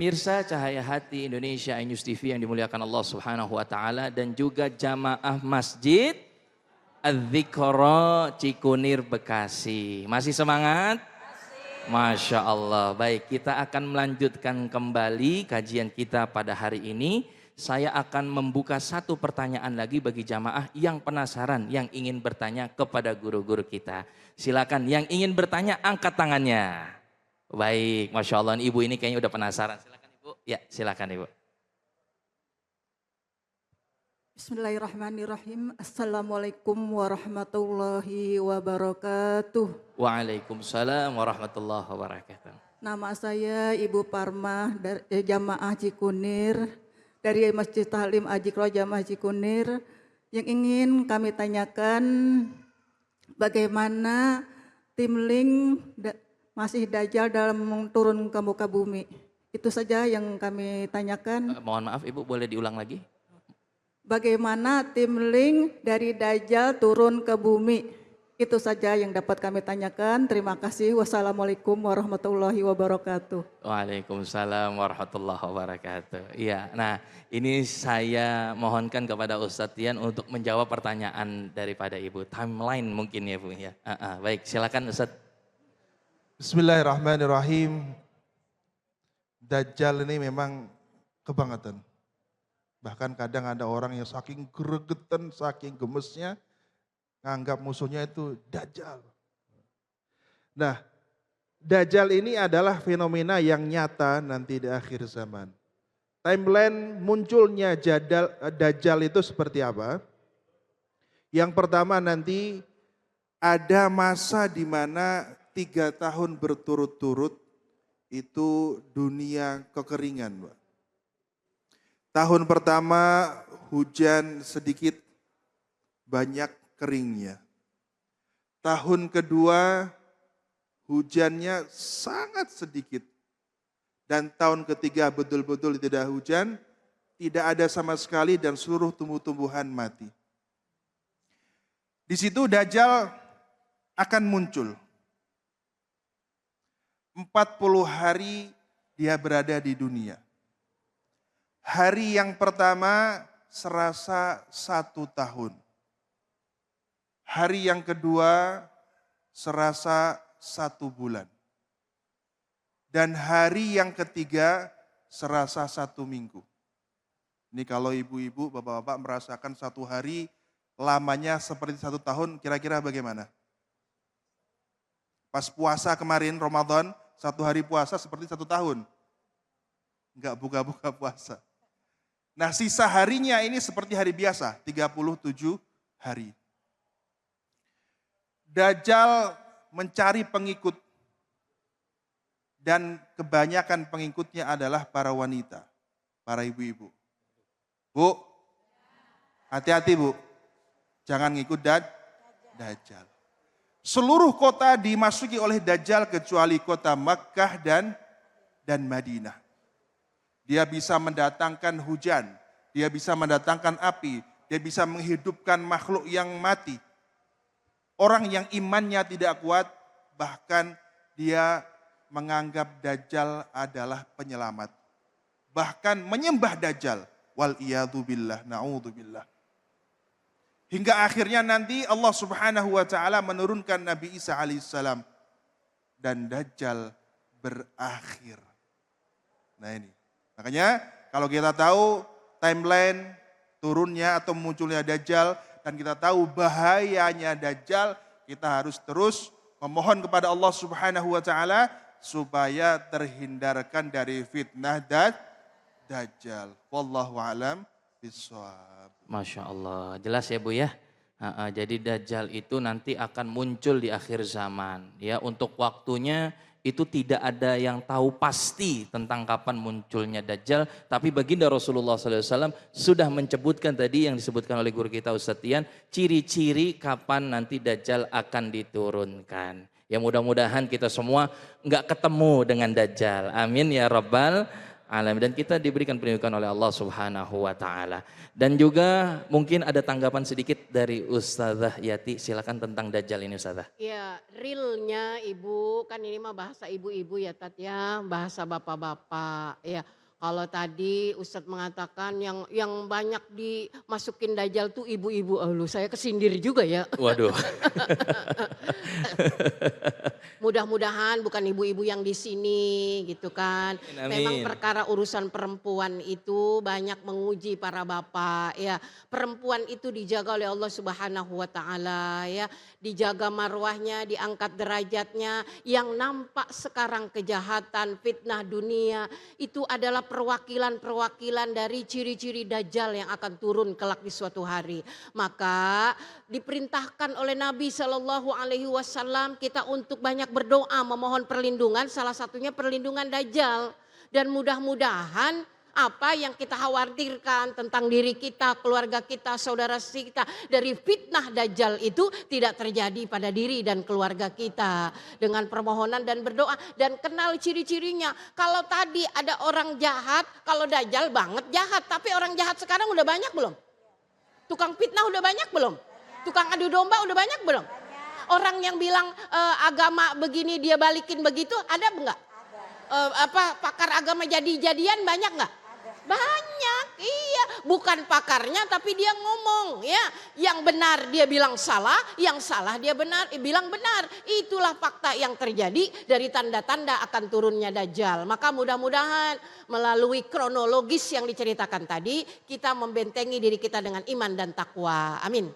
pemirsa Cahaya Hati Indonesia iNews TV yang dimuliakan Allah Subhanahu wa taala dan juga jamaah Masjid Adz-Dzikra Cikunir Bekasi. Masih semangat? Masya Allah. Baik, kita akan melanjutkan kembali kajian kita pada hari ini. Saya akan membuka satu pertanyaan lagi bagi jamaah yang penasaran, yang ingin bertanya kepada guru-guru kita. Silakan yang ingin bertanya angkat tangannya. Baik, Masya Allah, Ibu ini kayaknya udah penasaran. Silakan Ibu. Ya, silakan Ibu. Bismillahirrahmanirrahim. Assalamualaikum warahmatullahi wabarakatuh. Waalaikumsalam warahmatullahi wabarakatuh. Nama saya Ibu Parmah dari Jamaah Cikunir dari Masjid Tahlim Adz-Dzikra Jamaah Cikunir. Yang ingin kami tanyakan bagaimana tim Link masih Dajjal dalam turun ke muka bumi. Itu saja yang kami tanyakan. Mohon maaf Ibu, boleh diulang lagi? Bagaimana tim Link dari Dajjal turun ke bumi? Itu saja yang dapat kami tanyakan. Terima kasih. Wassalamualaikum warahmatullahi wabarakatuh. Waalaikumsalam warahmatullahi wabarakatuh. Iya, nah ini saya mohonkan kepada Ustadz Tian untuk menjawab pertanyaan daripada Ibu. Timeline mungkin ya Bu ya. Baik, silakan Ustadz. Bismillahirrahmanirrahim. Dajjal ini memang kebangetan. Bahkan kadang ada orang yang saking gregetan, saking gemesnya, nganggap musuhnya itu Dajjal. Nah, Dajjal ini adalah fenomena yang nyata nanti di akhir zaman. Timeline munculnya Dajjal itu seperti apa? Yang pertama nanti ada masa di mana 3 tahun berturut-turut itu dunia kekeringan, Pak. Tahun pertama hujan sedikit, banyak keringnya. Tahun kedua hujannya sangat sedikit. Dan tahun ketiga betul-betul tidak hujan, tidak ada sama sekali dan seluruh tumbuh-tumbuhan mati. Di situ Dajjal akan muncul. 40 hari dia berada di dunia. Hari yang pertama serasa 1 tahun. Hari yang kedua serasa 1 bulan. Dan hari yang ketiga serasa 1 minggu. Ini kalau ibu-ibu, bapak-bapak merasakan 1 hari lamanya seperti 1 tahun, kira-kira bagaimana? Pas puasa kemarin Ramadan, 1 hari puasa seperti 1 tahun. Enggak buka-buka puasa. Nah sisa harinya ini seperti hari biasa, 37 hari. Dajjal mencari pengikut. Dan kebanyakan pengikutnya adalah para wanita, para ibu-ibu. Bu, hati-hati Bu, jangan ngikut Dajjal. Seluruh kota dimasuki oleh Dajjal kecuali kota Makkah dan Madinah. Dia bisa mendatangkan hujan, dia bisa mendatangkan api, dia bisa menghidupkan makhluk yang mati. Orang yang imannya tidak kuat, bahkan dia menganggap Dajjal adalah penyelamat. Bahkan menyembah Dajjal. Wal'iyadzubillah, na'udzubillah. Hingga akhirnya nanti Allah Subhanahu wa taala menurunkan Nabi Isa alaihissalam dan Dajjal berakhir. Nah ini. Makanya kalau kita tahu timeline turunnya atau munculnya Dajjal dan kita tahu bahayanya Dajjal, kita harus terus memohon kepada Allah Subhanahu wa taala supaya terhindarkan dari fitnah Dajjal. Wallahu a'lam bishawab. Masya Allah, jelas ya Bu ya. Jadi Dajjal itu nanti akan muncul di akhir zaman. Ya, untuk waktunya itu tidak ada yang tahu pasti tentang kapan munculnya Dajjal. Tapi baginda Rasulullah SAW sudah menyebutkan tadi yang disebutkan oleh guru kita Ustadz Tian, ciri-ciri kapan nanti Dajjal akan diturunkan. Ya mudah-mudahan kita semua nggak ketemu dengan Dajjal. Amin ya Rabbal alamin. Dan kita diberikan pendidikan oleh Allah Subhanahu wa taala. Dan juga mungkin ada tanggapan sedikit dari Ustazah Yati, silakan tentang Dajjal ini Ustazah. Ya, realnya Ibu, kan ini mah bahasa ibu-ibu ya Tat ya, bahasa bapak-bapak ya. Kalau tadi Ustadz mengatakan yang banyak dimasukin Dajjal tuh ibu-ibu, lu saya kesindir juga ya. Waduh. Mudah-mudahan bukan ibu-ibu yang di sini gitu kan. Memang Amin. perkara urusan perempuan itu banyak menguji para bapak ya. Perempuan itu dijaga oleh Allah Subhanahu wa taala ya. Dijaga marwahnya, diangkat derajatnya. Yang nampak sekarang kejahatan, fitnah dunia itu adalah perwakilan-perwakilan dari ciri-ciri Dajjal yang akan turun kelak di suatu hari. Maka diperintahkan oleh Nabi Shallallahu Alaihi Wasallam kita untuk banyak berdoa memohon perlindungan, salah satunya perlindungan Dajjal. Dan mudah-mudahan apa yang kita khawatirkan tentang diri kita, keluarga kita, saudara kita dari fitnah Dajjal itu tidak terjadi pada diri dan keluarga kita. Dengan permohonan dan berdoa dan kenal ciri-cirinya. Kalau tadi ada orang jahat, kalau Dajjal banget jahat, tapi orang jahat sekarang udah banyak belum? Tukang fitnah udah banyak belum? Tukang adu domba udah banyak belum? Orang yang bilang agama begini dia balikin begitu ada enggak? Pakar agama jadi-jadian banyak enggak? Banyak, iya. Bukan pakarnya tapi dia ngomong ya. Yang benar dia bilang salah, yang salah dia bilang benar. Itulah fakta yang terjadi dari tanda-tanda akan turunnya Dajjal. Maka mudah-mudahan melalui kronologis yang diceritakan tadi kita membentengi diri kita dengan iman dan takwa. Amin.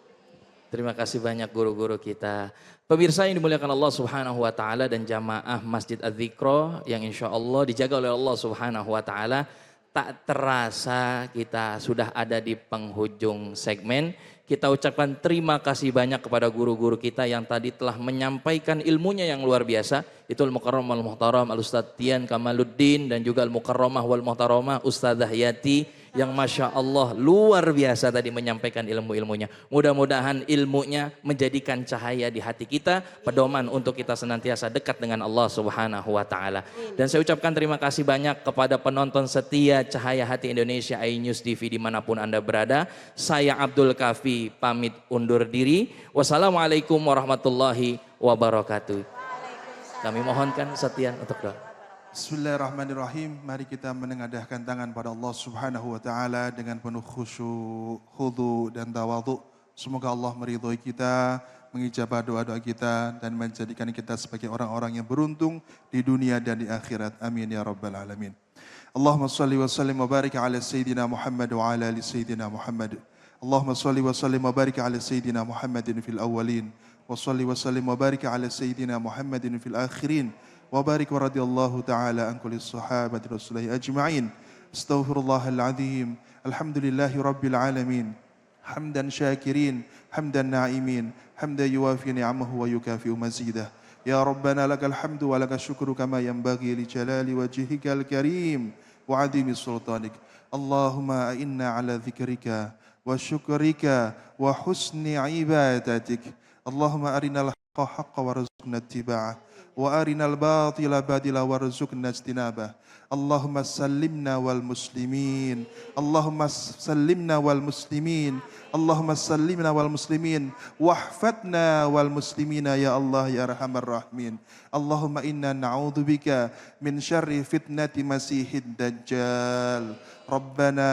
Terima kasih banyak guru-guru kita. Pemirsa yang dimuliakan Allah Subhanahu wa taala dan jamaah Masjid Adz-Dzikra yang insya Allah dijaga oleh Allah Subhanahu wa taala. Tak terasa kita sudah ada di penghujung segmen. Kita ucapkan terima kasih banyak kepada guru-guru kita yang tadi telah menyampaikan ilmunya yang luar biasa. Itu Al-Mukarram Al-Muhtaram Al-Ustadz Tian Kamaluddin dan juga Al-Mukarramah Wal Muhtaramah Ustadzah Yati yang Masya Allah luar biasa tadi menyampaikan ilmu-ilmunya. Mudah-mudahan ilmunya menjadikan cahaya di hati kita, pedoman untuk kita senantiasa dekat dengan Allah Subhanahu wa taala. Dan saya ucapkan terima kasih banyak kepada penonton setia Cahaya Hati Indonesia iNews TV dimanapun Anda berada. Saya Abdul Kafi pamit undur diri. Wassalamualaikum warahmatullahi wabarakatuh. Kami mohonkan Setian untuk doa. Bismillahirrahmanirrahim. Mari kita menengadahkan tangan pada Allah Subhanahu wa taala dengan penuh khusyuk, khudu dan tawadhu. Semoga Allah meridhoi kita, mengijabah doa-doa kita dan menjadikan kita sebagai orang-orang yang beruntung di dunia dan di akhirat. Amin ya rabbal alamin. Allahumma salli wa sallim wa barik ala sayyidina Muhammad wa ala ali sayyidina Muhammad. Allahumma salli wa sallim wa barik ala sayyidina Muhammadin fil awwalin wa salli wa sallim wa barik ala sayyidina Muhammadin fil akhirin. وبارك ورضي الله تعالى عن كل الصحابة رسول الله أجمعين استغفر الله العظيم الحمد لله رب العالمين حمدا شاكرين حمدا نائمين حمدا يوافي نعمه ويكافئ مزيده يا ربنا لك الحمد ولك الشكر كما ينبغي لجلال وجهك الكريم وعظيم سلطانك اللهم إنا على ذكرك وشكرك وحسن عبادتك اللهم أرنا الحق حقا وارزقنا اتباعه وأرنا الباطل باطلا وارزقنا اجتنابه اللهم سلمنا والمسلمين اللهم سلمنا والمسلمين اللهم سلمنا والمسلمين واحفظنا والمسلمين يا الله يا أرحم الراحمين اللهم إنا نعوذ بك من شر فتنة مسيح الدجال ربنا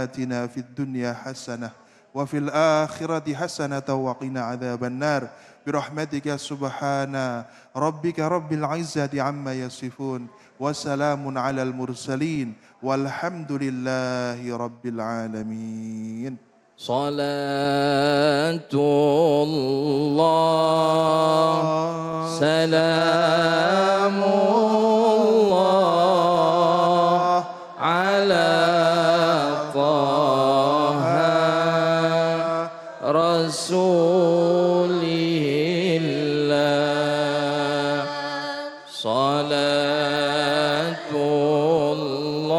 آتنا في الدنيا حسنة وفي الآخرة حسنة وقنا عذاب النار برحمتك سبحان ربك رب العزة عما يصفون وسلام على المرسلين والحمد لله رب العالمين صلاة الله سلام الله على طه رسول الله صلاة الله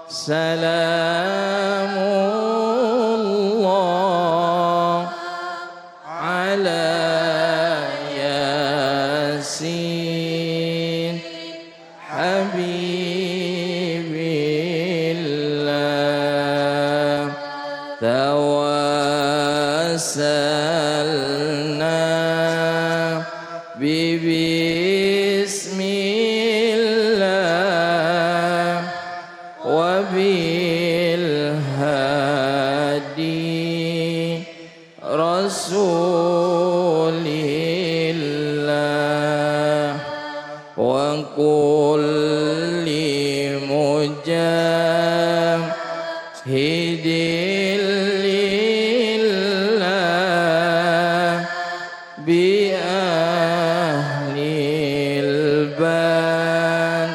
سلام الله على ياسين حبيب الله توسلنا ببسم الله أهل البر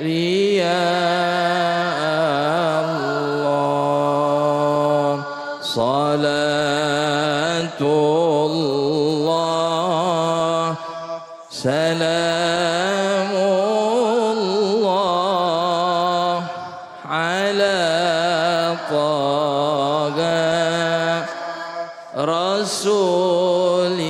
يا الله صلاة الله سلام الله على طه رسول